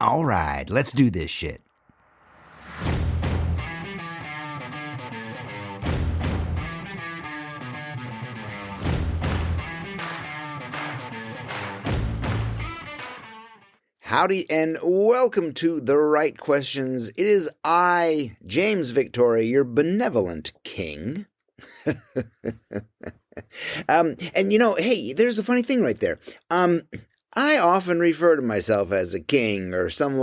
All right, let's do this shit. Howdy and welcome to The Right Questions. It is I, James Victoria, your benevolent king. Hey, there's a funny thing right there. I often refer to myself as a king or some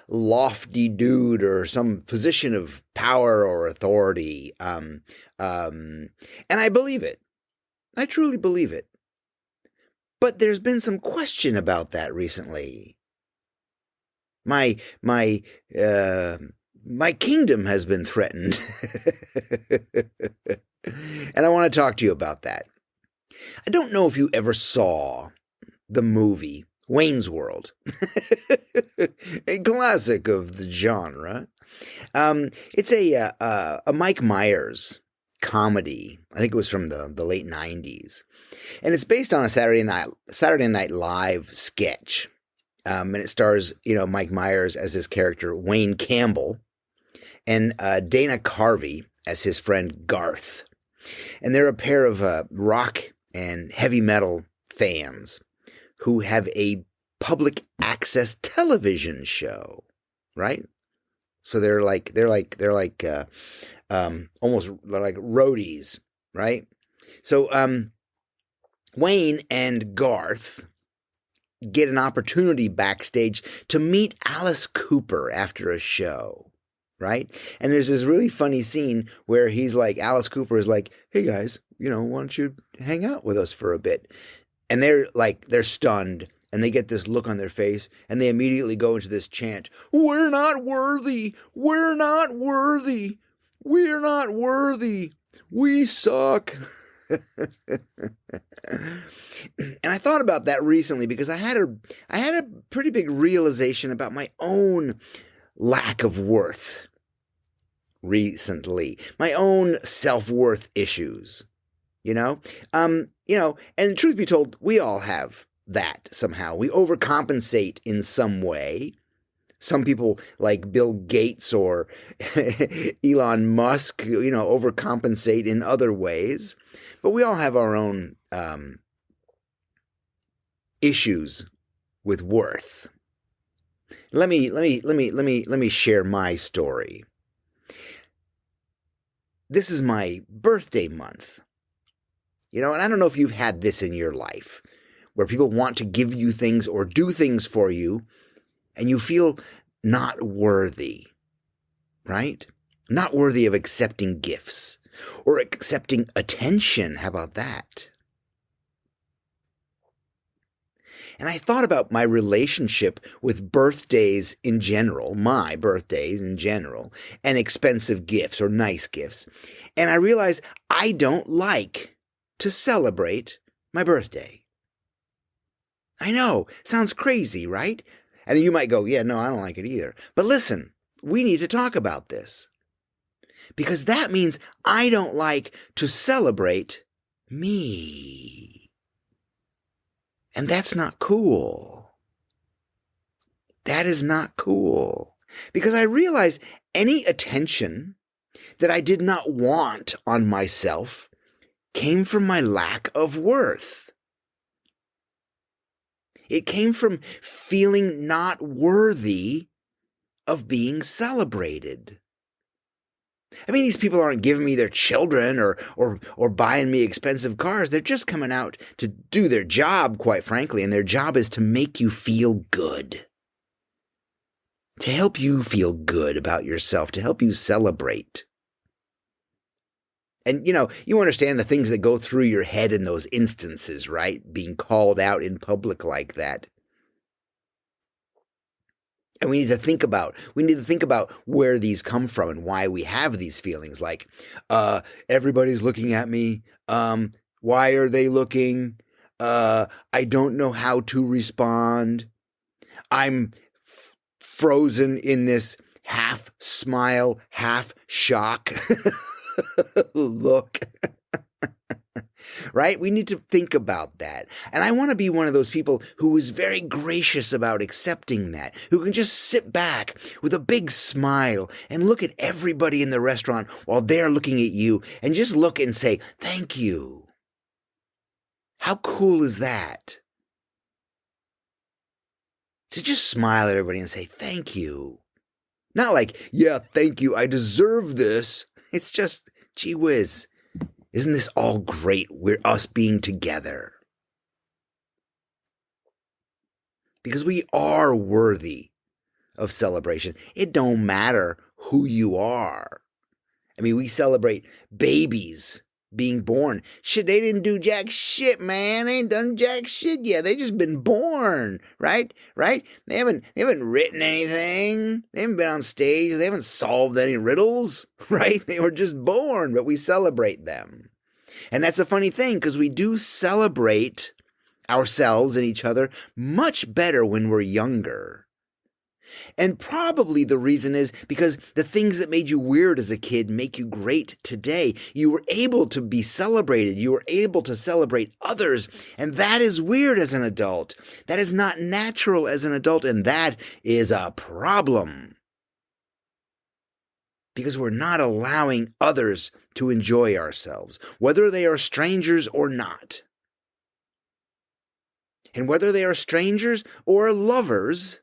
lofty dude or some position of power or authority. And I believe it. I truly believe it. But there's been some question about that recently. My kingdom has been threatened. And I want to talk to you about that. I don't know if you ever saw the movie Wayne's World, a classic of the genre. It's a Mike Myers comedy. I think it was from the late 90s. And it's based on a Saturday Night Live sketch. And it stars, Mike Myers as his character Wayne Campbell and Dana Carvey as his friend Garth. And they're a pair of rock and heavy metal fans who have a public access television show, right? So they're like roadies, right? So Wayne and Garth get an opportunity backstage to meet Alice Cooper after a show, right? And there's this really funny scene where Alice Cooper is like, "Hey guys, why don't you hang out with us for a bit?" And they're stunned, and they get this look on their face, and they immediately go into this chant, "We're not worthy, we're not worthy, we're not worthy, we suck." And I thought about that recently because I had a pretty big realization about my own lack of worth recently, my own self-worth issues, and truth be told, we all have that somehow. We overcompensate in some way. Some people like Bill Gates or Elon Musk, overcompensate in other ways. But we all have our own issues with worth. Let me share my story. This is my birthday month. And I don't know if you've had this in your life, where people want to give you things or do things for you, and you feel not worthy, right? Not worthy of accepting gifts or accepting attention. How about that? And I thought about my relationship with birthdays in general, my birthdays in general, and expensive gifts or nice gifts. And I realized I don't like to celebrate my birthday. I know, sounds crazy, right? And you might go, yeah, no, I don't like it either. But listen, we need to talk about this. Because that means I don't like to celebrate me. And that's not cool. That is not cool. Because I realize any attention that I did not want on myself came from my lack of worth. It came from feeling not worthy of being celebrated. I mean, these people aren't giving me their children or buying me expensive cars. They're just coming out to do their job, quite frankly, and their job is to make you feel good. To help you feel good about yourself, to help you celebrate. And, you understand the things that go through your head in those instances, right? Being called out in public like that. And we need to think about where these come from and why we have these feelings like, everybody's looking at me. Why are they looking? I don't know how to respond. I'm frozen in this half smile, half shock look. right? We need to think about that. And I want to be one of those people who is very gracious about accepting that, who can just sit back with a big smile and look at everybody in the restaurant while they're looking at you and just look and say, thank you. How cool is that? To just smile at everybody and say, thank you. Not like, yeah, thank you, I deserve this. It's just, gee whiz, isn't this all great? We're us being together. Because we are worthy of celebration. It don't matter who you are. I mean, we celebrate babies being born. Shit, they didn't do jack shit, man. They ain't done jack shit yet. They just been born, right? Right? They haven't written anything. They haven't been on stage. They haven't solved any riddles, right? They were just born, but we celebrate them. And that's a funny thing because we do celebrate ourselves and each other much better when we're younger. And probably the reason is because the things that made you weird as a kid make you great today. You were able to be celebrated. You were able to celebrate others. And that is weird as an adult. That is not natural as an adult. And that is a problem. Because we're not allowing others to enjoy ourselves, whether they are strangers or not. And whether they are strangers or lovers,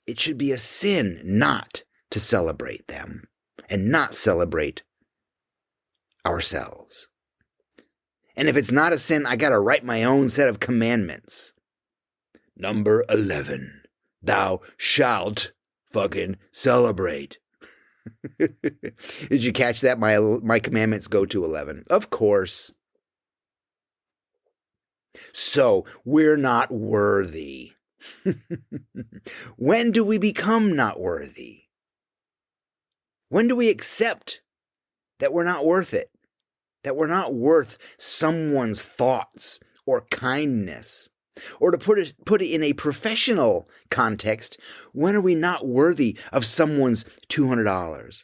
it should be a sin not to celebrate them and not celebrate ourselves. And if it's not a sin, I got to write my own set of commandments. Number 11, thou shalt fucking celebrate. Did you catch that? My commandments go to 11. Of course. So we're not worthy. When do we become not worthy? When do we accept that we're not worth it? That we're not worth someone's thoughts or kindness? Or to put it in a professional context, when are we not worthy of someone's $200?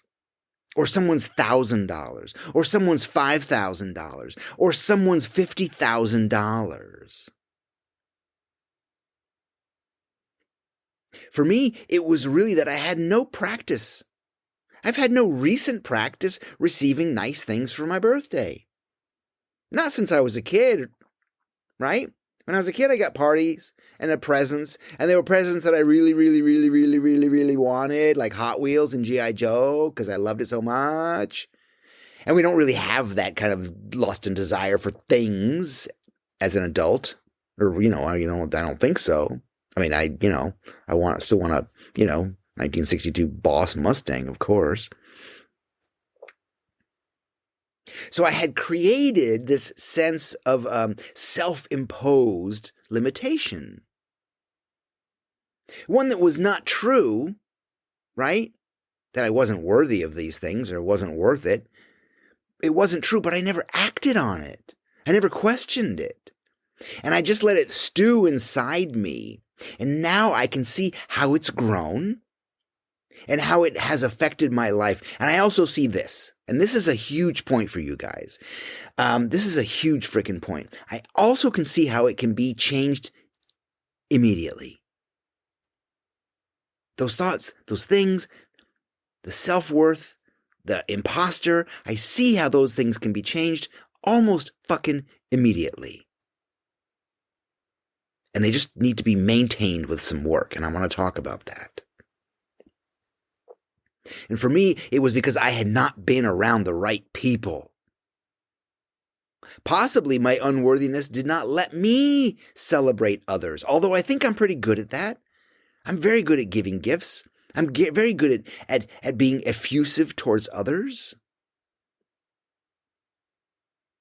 Or someone's $1,000? Or someone's $5,000? Or someone's $50,000? For me, it was really that I had no practice. I've had no recent practice receiving nice things for my birthday. Not since I was a kid, right? When I was a kid, I got parties and presents, and they were presents that I really, really, really, really, really, really wanted, like Hot Wheels and G.I. Joe, because I loved it so much. And we don't really have that kind of lust and desire for things as an adult, or I don't think so. I mean, I still want a 1962 Boss Mustang, of course. So I had created this sense of self-imposed limitation. One that was not true, right? That I wasn't worthy of these things or wasn't worth it. It wasn't true, but I never acted on it. I never questioned it. And I just let it stew inside me. And now I can see how it's grown and how it has affected my life. And I also see this, and this is a huge point for you guys. This is a huge freaking point. I also can see how it can be changed immediately. Those thoughts, those things, the self-worth, the imposter, I see how those things can be changed almost fucking immediately. And they just need to be maintained with some work, and I want to talk about that. And for me, it was because I had not been around the right people. Possibly my unworthiness did not let me celebrate others, although I think I'm pretty good at that. I'm very good at giving gifts. I'm very good at being effusive towards others.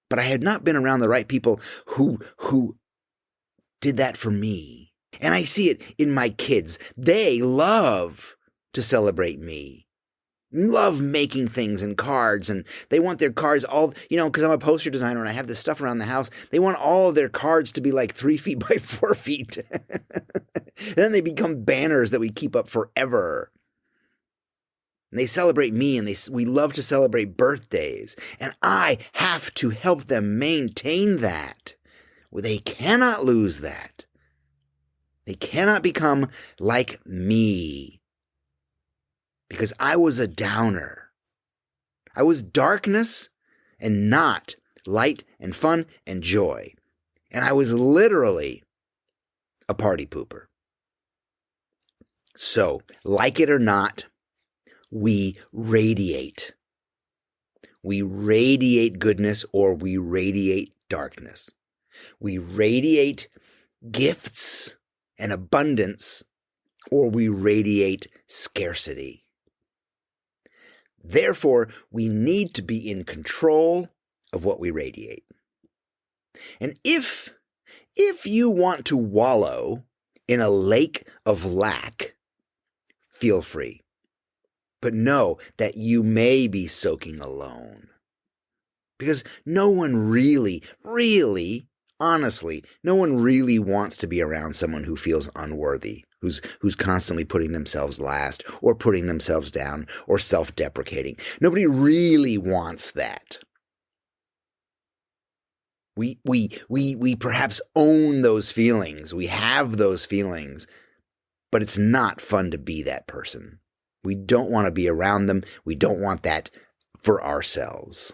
But I had not been around the right people who did that for me. And I see it in my kids. They love to celebrate me. Love making things and cards, and they want their cards all, because I'm a poster designer and I have this stuff around the house. They want all of their cards to be like 3 feet by 4 feet. Then they become banners that we keep up forever. And they celebrate me, and we love to celebrate birthdays. And I have to help them maintain that. Well, they cannot lose that. They cannot become like me. Because I was a downer. I was darkness and not light and fun and joy. And I was literally a party pooper. So, like it or not, we radiate. We radiate goodness or we radiate darkness. We radiate gifts and abundance or we radiate scarcity. Therefore, we need to be in control of what we radiate. And if you want to wallow in a lake of lack, feel free. But know that you may be soaking alone. Because no one really, honestly, no one really wants to be around someone who feels unworthy, who's constantly putting themselves last or putting themselves down or self-deprecating. Nobody really wants that. We perhaps own those feelings. We have those feelings, but it's not fun to be that person. We don't want to be around them. We don't want that for ourselves.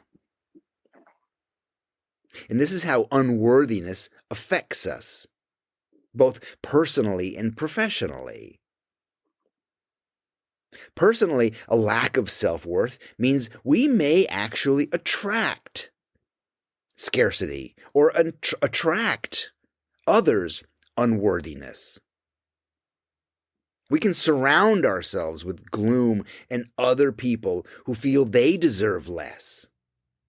And this is how unworthiness affects us, both personally and professionally. Personally, a lack of self-worth means we may actually attract scarcity or attract others' unworthiness. We can surround ourselves with gloom and other people who feel they deserve less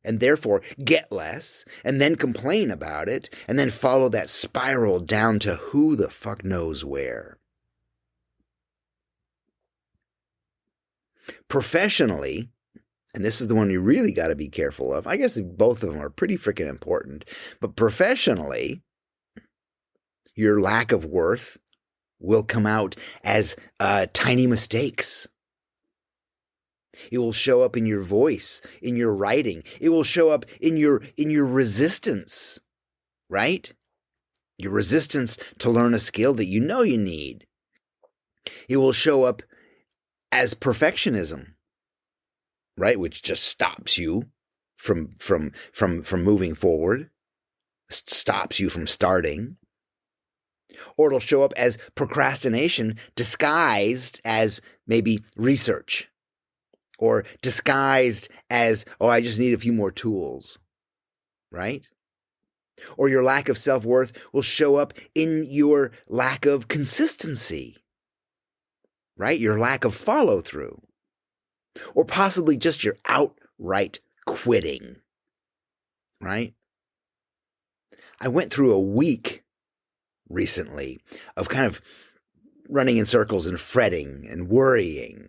and therefore get less and then complain about it and then follow that spiral down to who the fuck knows where. Professionally, and this is the one you really got to be careful of. I guess both of them are pretty freaking important. But professionally, your lack of worth will come out as tiny mistakes. It will show up in your voice, in your writing. It will show up in your resistance, right? Your resistance to learn a skill that you know you need. It will show up as perfectionism, right? Which just stops you from moving forward, stops you from starting. Or it'll show up as procrastination disguised as maybe research. Or disguised as, I just need a few more tools. Right? Or your lack of self-worth will show up in your lack of consistency. Right? Your lack of follow-through. Or possibly just your outright quitting. Right? I went through a week recently of kind of running in circles and fretting and worrying,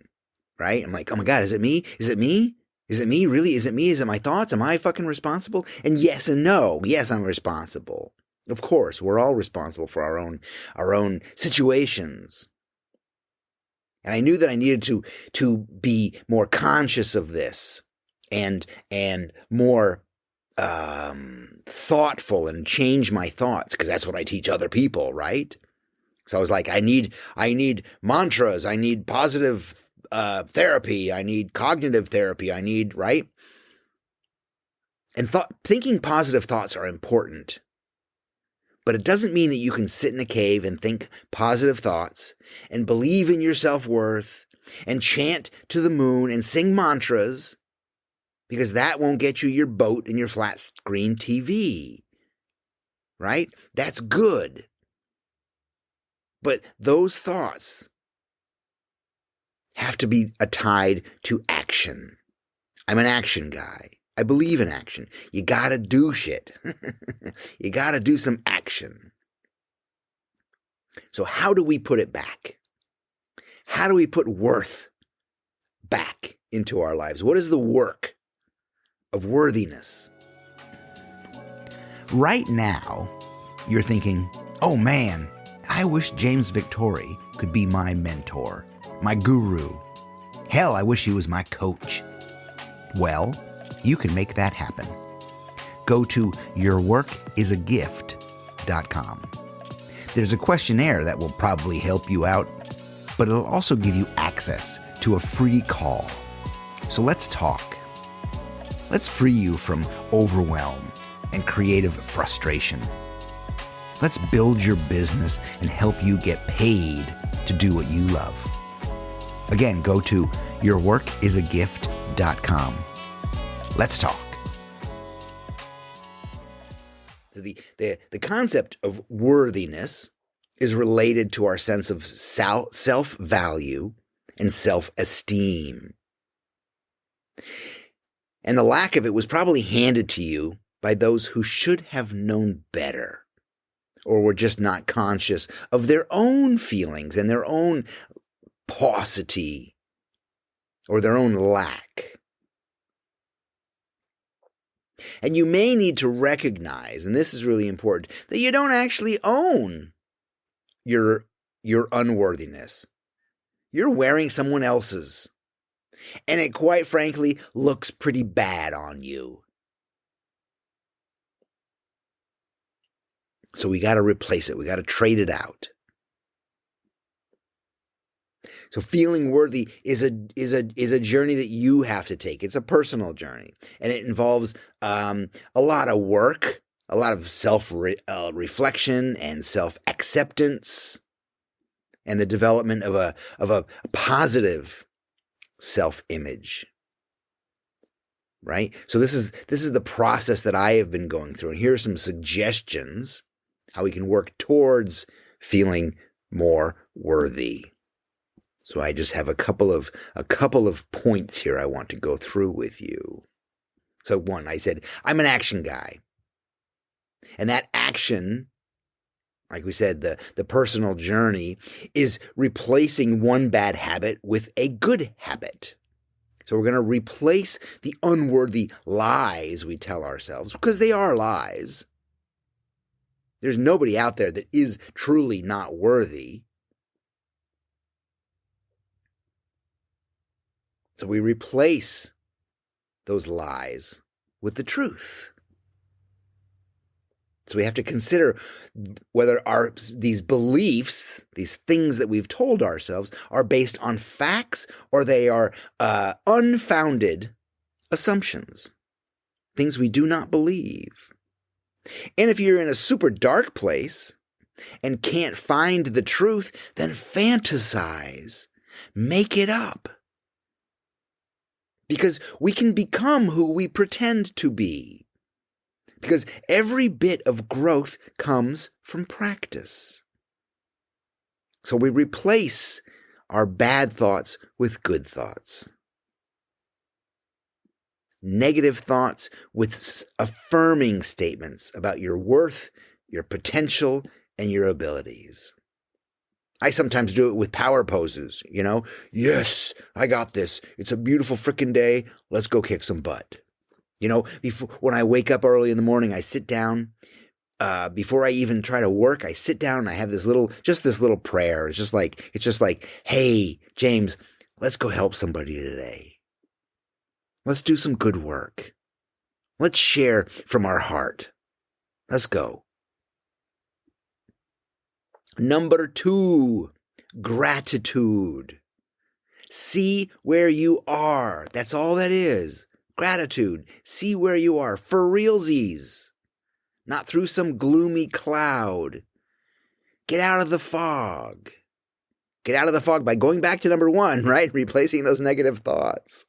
right? I'm like, oh my God, is it me? Is it me? Is it me? Really? Is it me? Is it my thoughts? Am I fucking responsible? And yes and no. Yes, I'm responsible. Of course, we're all responsible for our own situations. And I knew that I needed to be more conscious of this and more thoughtful and change my thoughts, because that's what I teach other people, right? So I was like, I need mantras, I need positive therapy, I need cognitive therapy, I need, right? And thinking positive thoughts are important. But it doesn't mean that you can sit in a cave and think positive thoughts and believe in your self-worth and chant to the moon and sing mantras, because that won't get you your boat and your flat screen TV, right? That's good. But those thoughts have to be tied to action. I'm an action guy. I believe in action. You gotta do shit. You gotta do some action. So how do we put it back? How do we put worth back into our lives? What is the work of worthiness? Right now, you're thinking, oh man, I wish James Victori could be my mentor, my guru. Hell, I wish he was my coach. Well, you can make that happen. Go to yourworkisagift.com. There's a questionnaire that will probably help you out, but it'll also give you access to a free call. So let's talk. Let's free you from overwhelm and creative frustration. Let's build your business and help you get paid to do what you love. Again, go to yourworkisagift.com. Let's talk. The concept of worthiness is related to our sense of self-value and self-esteem. And the lack of it was probably handed to you by those who should have known better, or were just not conscious of their own feelings and their own paucity or their own lack. And you may need to recognize, and this is really important, that you don't actually own your unworthiness. You're wearing someone else's. And it quite frankly looks pretty bad on you. So we got to replace it. We got to trade it out. So feeling worthy is a journey that you have to take. It's a personal journey, and it involves a lot of work, a lot of self-reflection and self-acceptance, and the development of a positive self-image. Right? So this is the process that I have been going through, and here are some suggestions how we can work towards feeling more worthy. So I just have a couple of points here I want to go through with you. So one, I said, I'm an action guy. And that action, like we said, the personal journey is replacing one bad habit with a good habit. So we're going to replace the unworthy lies we tell ourselves, because they are lies. There's nobody out there that is truly not worthy. So we replace those lies with the truth. So we have to consider whether these beliefs, these things that we've told ourselves, are based on facts or they are unfounded assumptions, things we do not believe. And if you're in a super dark place and can't find the truth, then fantasize, make it up. Because we can become who we pretend to be. Because every bit of growth comes from practice. So we replace our bad thoughts with good thoughts. Negative thoughts with affirming statements about your worth, your potential, and your abilities. I sometimes do it with power poses, Yes, I got this. It's a beautiful frickin' day. Let's go kick some butt. When I wake up early in the morning, I sit down. Before I even try to work, I sit down and I have this little prayer. It's just like, hey, James, let's go help somebody today. Let's do some good work. Let's share from our heart. Let's go. Number 2, gratitude. See where you are. That's all that is. Gratitude. See where you are. For realsies. Not through some gloomy cloud. Get out of the fog. Get out of the fog by going back to number 1, right? Replacing those negative thoughts.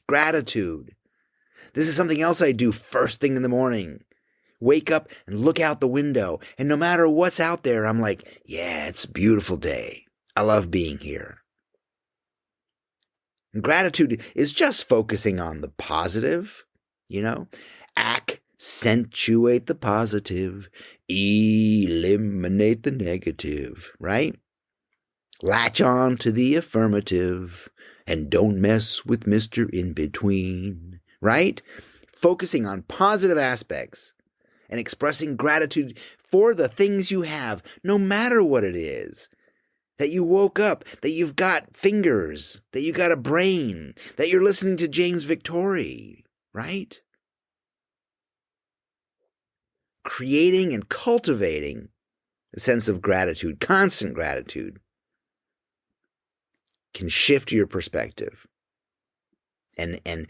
Gratitude. This is something else I do first thing in the morning. Wake up and look out the window. And no matter what's out there, I'm like, yeah, it's a beautiful day. I love being here. And gratitude is just focusing on the positive, accentuate the positive, eliminate the negative, right? Latch on to the affirmative and don't mess with Mr. In-Between, right? Focusing on positive aspects and expressing gratitude for the things you have, no matter what it is. that you woke up, that you've got fingers, that you got a brain, that you're listening to James Victori, right? Creating and cultivating a sense of gratitude, constant gratitude, can shift your perspective and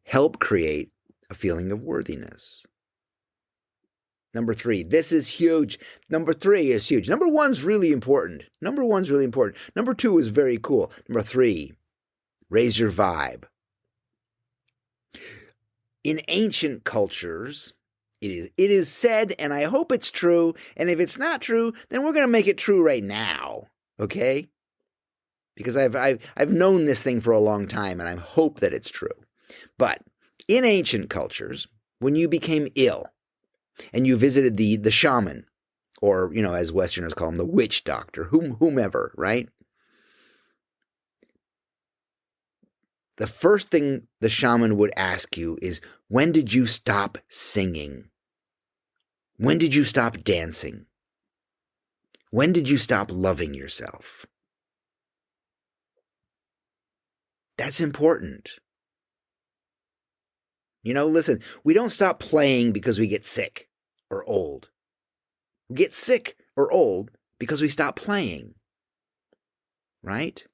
help create a feeling of worthiness. Number 3, this is huge. Number 3 is huge. Number 1's really important. Number 2 is very cool. Number 3, raise your vibe. In ancient cultures, it is said, and I hope it's true, and if it's not true, then we're going to make it true right now, okay? Because I've known this thing for a long time, and I hope that it's true. But in ancient cultures, when you became ill and you visited the shaman, or, as Westerners call him, the witch doctor, whomever, right? The first thing the shaman would ask you is, when did you stop singing? When did you stop dancing? When did you stop loving yourself? That's important. Listen, we don't stop playing because we get sick or old. We get sick or old because we stop playing. Right?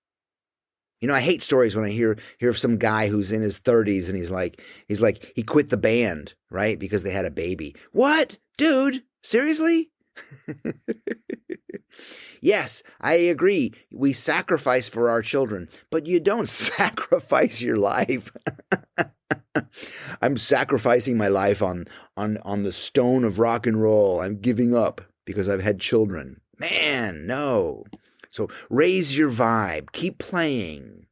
I hate stories when I hear of some guy who's in his 30s and he's like he quit the band, right? Because they had a baby. What? Dude, seriously? Yes, I agree. We sacrifice for our children, but you don't sacrifice your life. I'm sacrificing my life on the stone of rock and roll. I'm giving up because I've had children. Man, no. So raise your vibe. Keep playing.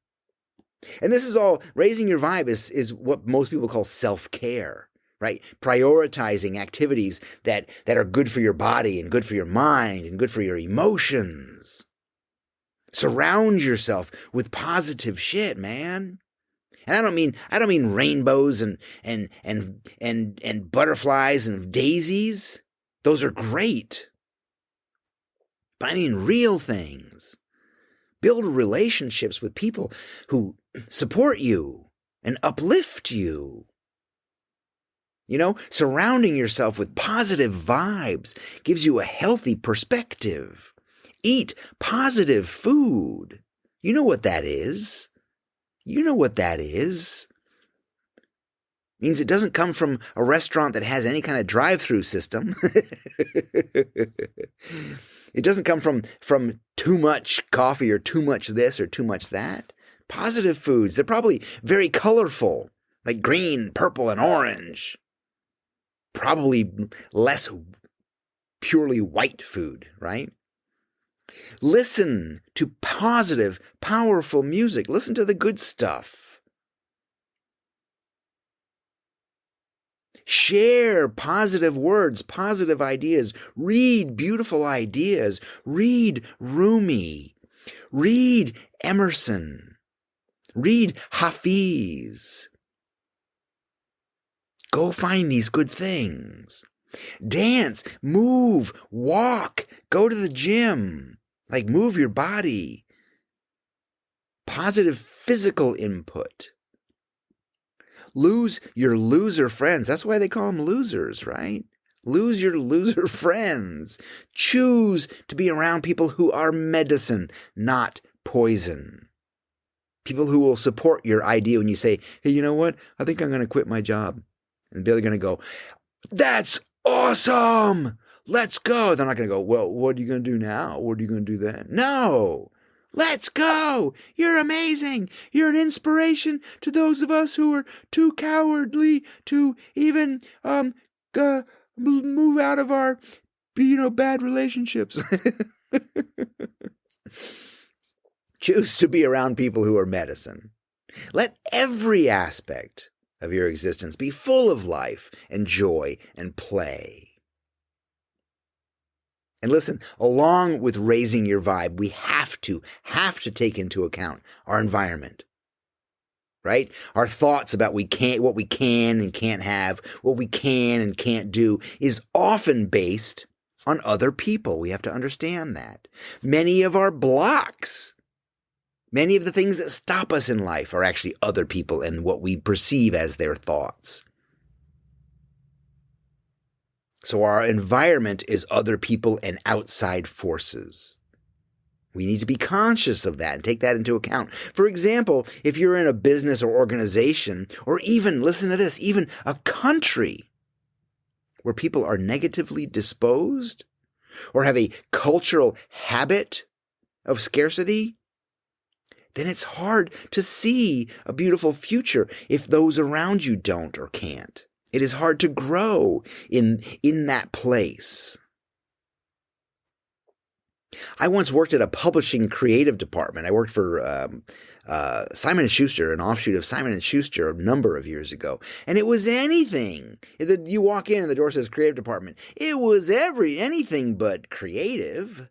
And this is all, raising your vibe is what most people call self-care, right? Prioritizing activities that are good for your body and good for your mind and good for your emotions. Surround yourself with positive shit, man. And I don't mean rainbows and butterflies and daisies. Those are great. But I mean real things. Build relationships with people who support you and uplift you. Surrounding yourself with positive vibes gives you a healthy perspective. Eat positive food. You know what that is. Means it doesn't come from a restaurant that has any kind of drive-through system. It doesn't come from too much coffee or too much this or too much that. Positive foods, they're probably very colorful, like green, purple, and orange. Probably less purely white food, right? Listen to positive, powerful music. Listen to the good stuff. Share positive words, positive ideas. Read beautiful ideas. Read Rumi. Read Emerson. Read Hafiz. Go find these good things. Dance, move, walk, go to the gym. Move your body. Positive physical input. Lose your loser friends. That's why they call them losers, right? Lose your loser friends. Choose to be around people who are medicine, not poison. People who will support your idea when you say, hey, you know what? I think I'm going to quit my job. And they're going to go, that's awesome. Let's go. They're not going to go, well, what are you going to do now? What are you going to do then? No. Let's go. You're amazing. You're an inspiration to those of us who are too cowardly to even move out of our bad relationships. Choose to be around people who are medicine. Let every aspect of your existence be full of life and joy and play. And listen, along with raising your vibe, we have to take into account our environment, right? Our thoughts about what we can and can't have, what we can and can't do is often based on other people. We have to understand that. Many of our blocks, many of the things that stop us in life are actually other people and what we perceive as their thoughts. So our environment is other people and outside forces. We need to be conscious of that and take that into account. For example, if you're in a business or organization, or even, listen to this, even a country where people are negatively disposed or have a cultural habit of scarcity, then it's hard to see a beautiful future if those around you don't or can't. It is hard to grow in that place. I once worked at a publishing creative department. I worked for Simon & Schuster, an offshoot of Simon & Schuster a number of years ago. And it was anything. You walk in and the door says creative department. It was anything but creative.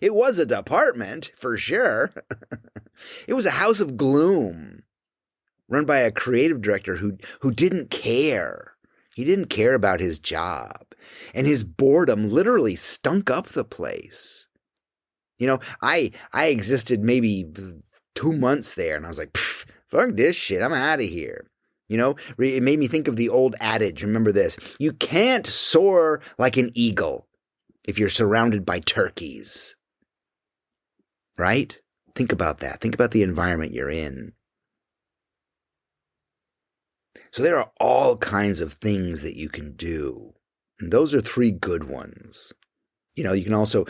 It was a department, for sure. It was a house of gloom run by a creative director who didn't care. He didn't care about his job. And his boredom literally stunk up the place. You know, I existed maybe 2 months there, and I was like, fuck this shit, I'm out of here. You know, it made me think of the old adage. Remember this: you can't soar like an eagle if you're surrounded by turkeys. Right? Think about that. Think about the environment you're in. So there are all kinds of things that you can do. And those are 3 good ones. You know, you can also,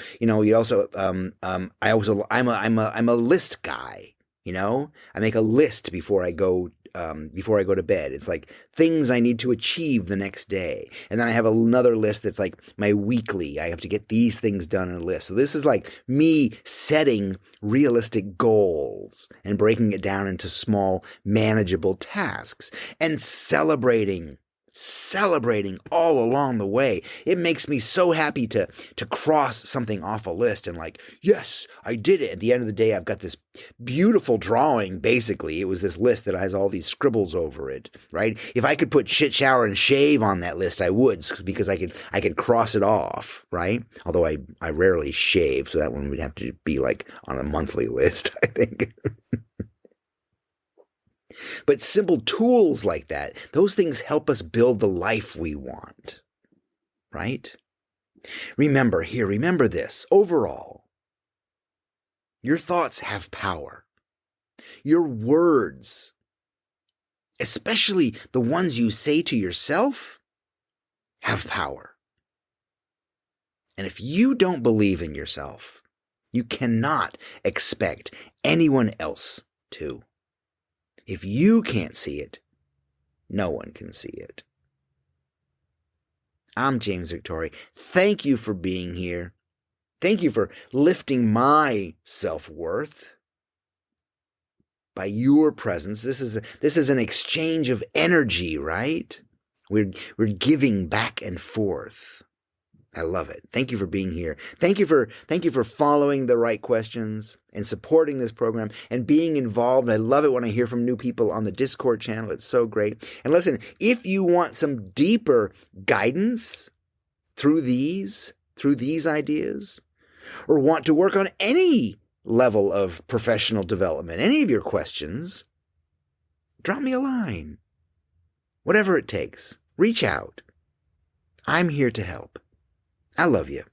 I'm a list guy. You know, I make a list before I go to bed. It's like things I need to achieve the next day. And then I have another list that's like my weekly. I have to get these things done in a list. So this is like me setting realistic goals and breaking it down into small, manageable tasks and celebrating all along the way. It makes me so happy to cross something off a list and like, yes, I did it. At the end of the day, I've got this beautiful drawing. Basically, it was this list that has all these scribbles over it, right? If I could put shit, shower, and shave on that list, I would, because I could cross it off, right? Although I rarely shave, so that one would have to be like on a monthly list, I think. But simple tools like that, those things help us build the life we want, right? Remember this. Overall, your thoughts have power. Your words, especially the ones you say to yourself, have power. And if you don't believe in yourself, you cannot expect anyone else to. If you can't see it, no one can see it. I'm James Victori. Thank you for being here. Thank you for lifting my self-worth by your presence. This is an exchange of energy, right? We're giving back and forth. I love it. Thank you for being here. Thank you for following the right questions and supporting this program and being involved. I love it when I hear from new people on the Discord channel. It's so great. And listen, if you want some deeper guidance through these ideas, or want to work on any level of professional development, any of your questions, drop me a line. Whatever it takes, reach out. I'm here to help. I love you.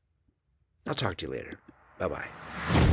I'll talk to you later. Bye-bye.